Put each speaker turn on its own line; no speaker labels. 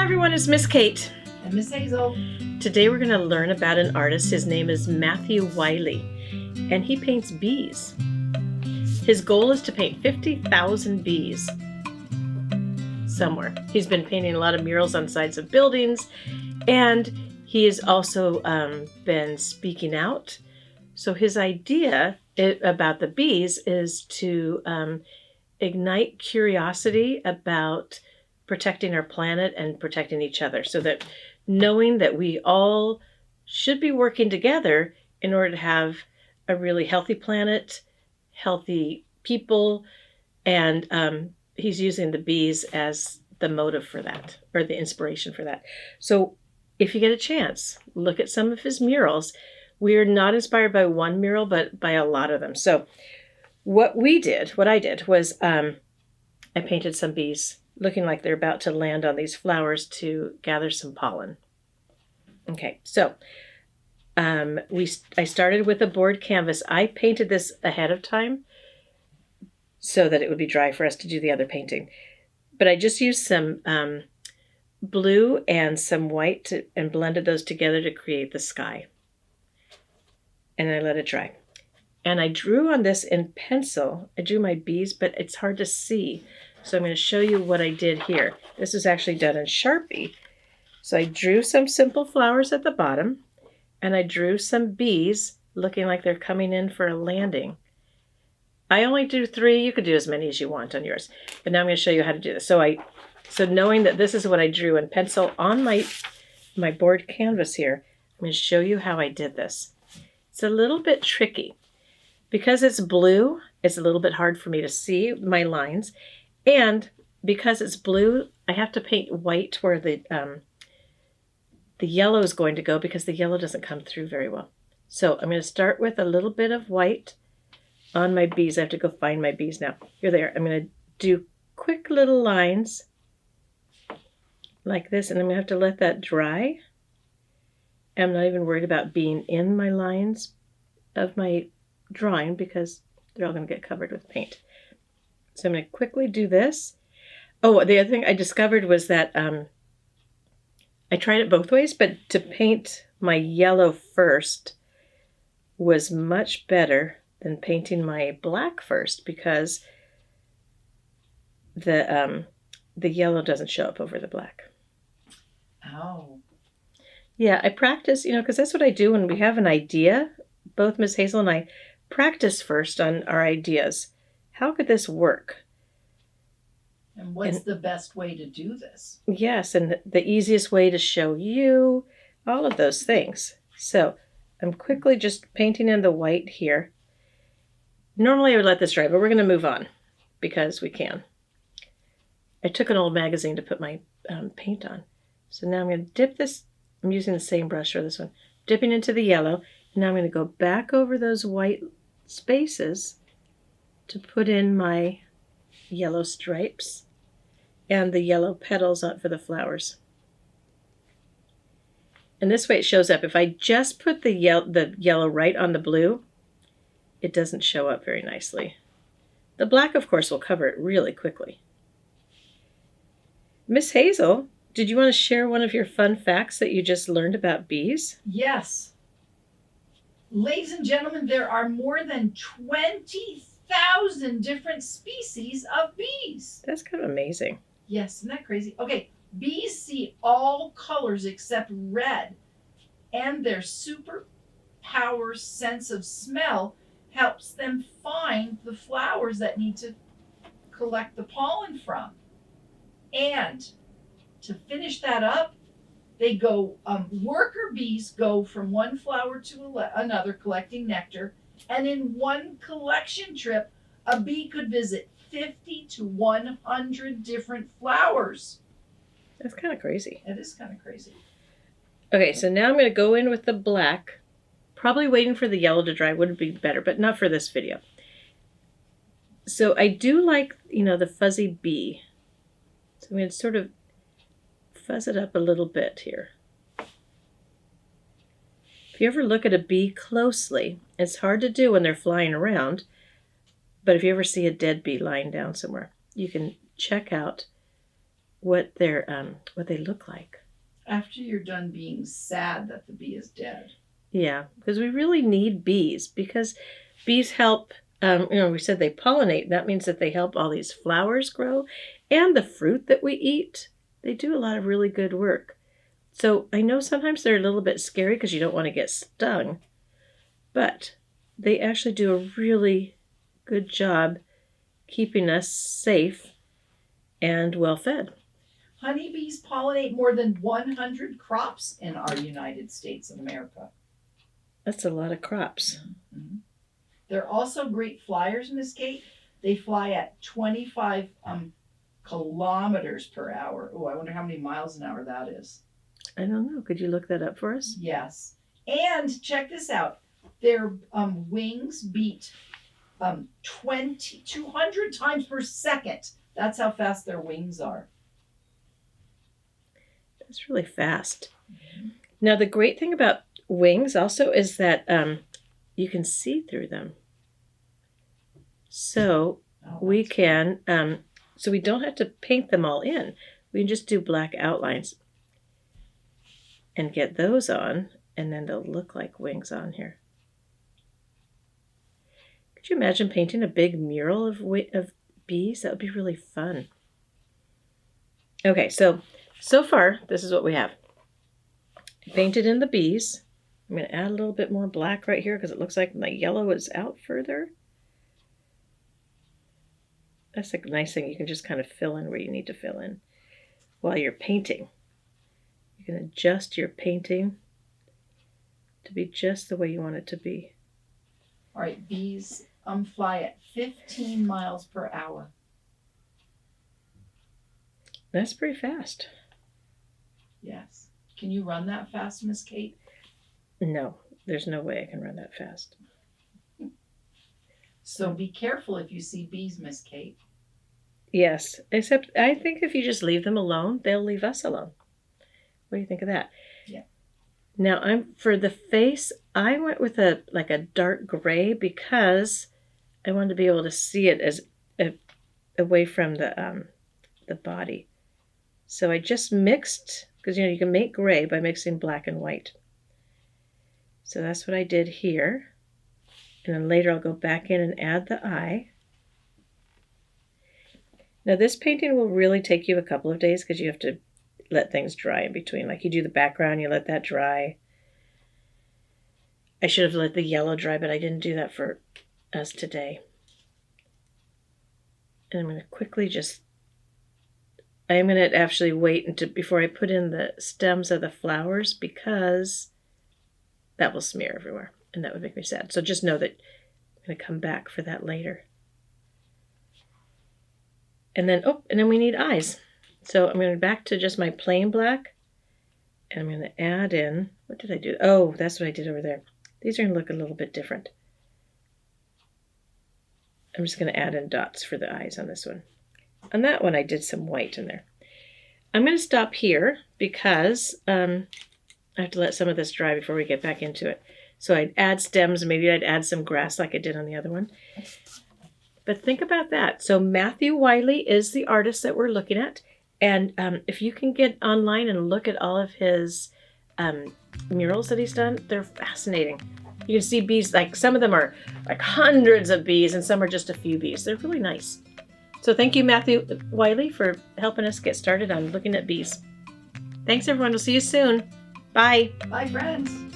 everyone, it's Miss Kate.
And Miss Hazel.
Today we're going to learn about an artist. His name is Matthew Wiley, and he paints bees. His goal is to paint 50,000 bees somewhere. He's been painting a lot of murals on sides of buildings, and he has also been speaking out. So his idea about the bees is to ignite curiosity about protecting our planet and protecting each other, so that knowing that we all should be working together in order to have a really healthy planet, healthy people, and he's using the bees as the motive for that, or the inspiration for that. So if you get a chance, look at some of his murals. We are not inspired by one mural, but by a lot of them. So what I did was I painted some bees looking like they're about to land on these flowers to gather some pollen. Okay, so I started with a board canvas. I painted this ahead of time so that it would be dry for us to do the other painting. But I just used some blue and some white and blended those together to create the sky. And I let it dry. And I drew on this in pencil. I drew my bees, but it's hard to see. So I'm going to show you what I did here. This was actually done in Sharpie. So I drew some simple flowers at the bottom, and I drew some bees looking like they're coming in for a landing. I only do 3. You could do as many as you want on yours. But now I'm going to show you how to do this. So knowing that this is what I drew in pencil on my board canvas here, I'm going to show you how I did this. It's a little bit tricky. Because it's blue, it's a little bit hard for me to see my lines. And because it's blue, I have to paint white where the yellow is going to go, because the yellow doesn't come through very well. So I'm going to start with a little bit of white on my bees. I have to go find my bees now. You're there. I'm going to do quick little lines like this, and I'm going to have to let that dry. I'm not even worried about being in my lines of my drawing, because they're all going to get covered with paint. So I'm going to quickly do this. Oh, the other thing I discovered was that I tried it both ways, but to paint my yellow first was much better than painting my black first, because the yellow doesn't show up over the black.
Oh.
Yeah, I practice, because that's what I do when we have an idea. Both Miss Hazel and I practice first on our ideas. How could this work?
And what's the best way to do this?
Yes, and the easiest way to show you, all of those things. So I'm quickly just painting in the white here. Normally I would let this dry, but we're going to move on because we can. I took an old magazine to put my paint on. So now I'm going to dip this. I'm using the same brush for this one. Dipping into the yellow. And now I'm going to go back over those white spaces to put in my yellow stripes and the yellow petals out for the flowers. And this way it shows up. If I just put the yellow right on the blue, it doesn't show up very nicely. The black, of course, will cover it really quickly. Miss Hazel, did you want to share one of your fun facts that you just learned about bees?
Yes. Ladies and gentlemen, there are more than 20,000 different species of bees.
That's kind of amazing.
Yes, isn't that crazy? Okay, bees see all colors except red, and their superpower sense of smell helps them find the flowers that need to collect the pollen from. And to finish that up, they go, worker bees go from one flower to another collecting nectar, and in one collection trip, a bee could visit 50 to 100 different flowers.
That's kind of crazy.
It is kind of crazy.
Okay, so now I'm going to go in with the black. Probably waiting for the yellow to dry would be better, but not for this video. So I do like, the fuzzy bee. So I'm going to sort of fuzz it up a little bit here. If you ever look at a bee closely, it's hard to do when they're flying around, but if you ever see a dead bee lying down somewhere, you can check out what they look like.
After you're done being sad that the bee is dead.
Yeah, because we really need bees, because bees help, we said they pollinate. That means that they help all these flowers grow and the fruit that we eat. They do a lot of really good work. So I know sometimes they're a little bit scary because you don't want to get stung, but they actually do a really good job keeping us safe and well fed.
Honeybees pollinate more than 100 crops in our United States of America.
That's a lot of crops.
Mm-hmm. They're also great flyers, Miss Kate. They fly at 25 kilometers per hour. Oh, I wonder how many miles an hour that is.
I don't know. Could you look that up for us?
Yes. And check this out. Their wings beat 200 times per second. That's how fast their wings are.
That's really fast. Mm-hmm. Now, the great thing about wings also is that you can see through them. So we can, so we don't have to paint them all in. We can just do black outlines and get those on, and then they'll look like wings on here. Could you imagine painting a big mural of bees? That would be really fun. Okay, so far, this is what we have. Painted in the bees. I'm going to add a little bit more black right here because it looks like my yellow is out further. That's a nice thing. You can just kind of fill in where you need to fill in while you're painting. You can adjust your painting to be just the way you want it to be.
All right, bees fly at 15 miles per hour.
That's pretty fast.
Yes. Can you run that fast, Miss Kate?
No, there's no way I can run that fast.
So be careful if you see bees, Miss Kate.
Yes, except I think if you just leave them alone, they'll leave us alone. What do you think of that?
Yeah.
Now, for the face, I went with a dark gray because I wanted to be able to see it as away from the body. So I just mixed, because you can make gray by mixing black and white. So that's what I did here. And then later I'll go back in and add the eye. Now this painting will really take you a couple of days because you have to let things dry in between. Like you do the background, you let that dry. I should have let the yellow dry, but I didn't do that for us today. And I'm going to quickly I am going to actually wait before I put in the stems of the flowers because that will smear everywhere and that would make me sad. So just know that I'm going to come back for that later. And then we need eyes. So I'm going back to just my plain black and I'm going to add in, what did I do? Oh, that's what I did over there. These are going to look a little bit different. I'm just going to add in dots for the eyes on this one. On that one, I did some white in there. I'm going to stop here because I have to let some of this dry before we get back into it. So I'd add stems, maybe I'd add some grass like I did on the other one. But think about that. So Matthew Wiley is the artist that we're looking at. And if you can get online and look at all of his murals that he's done, they're fascinating. You can see bees, like some of them are like hundreds of bees and some are just a few bees. They're really nice. So thank you, Matthew Wiley, for helping us get started on looking at bees. Thanks, everyone. We'll see you soon. Bye.
Bye, friends.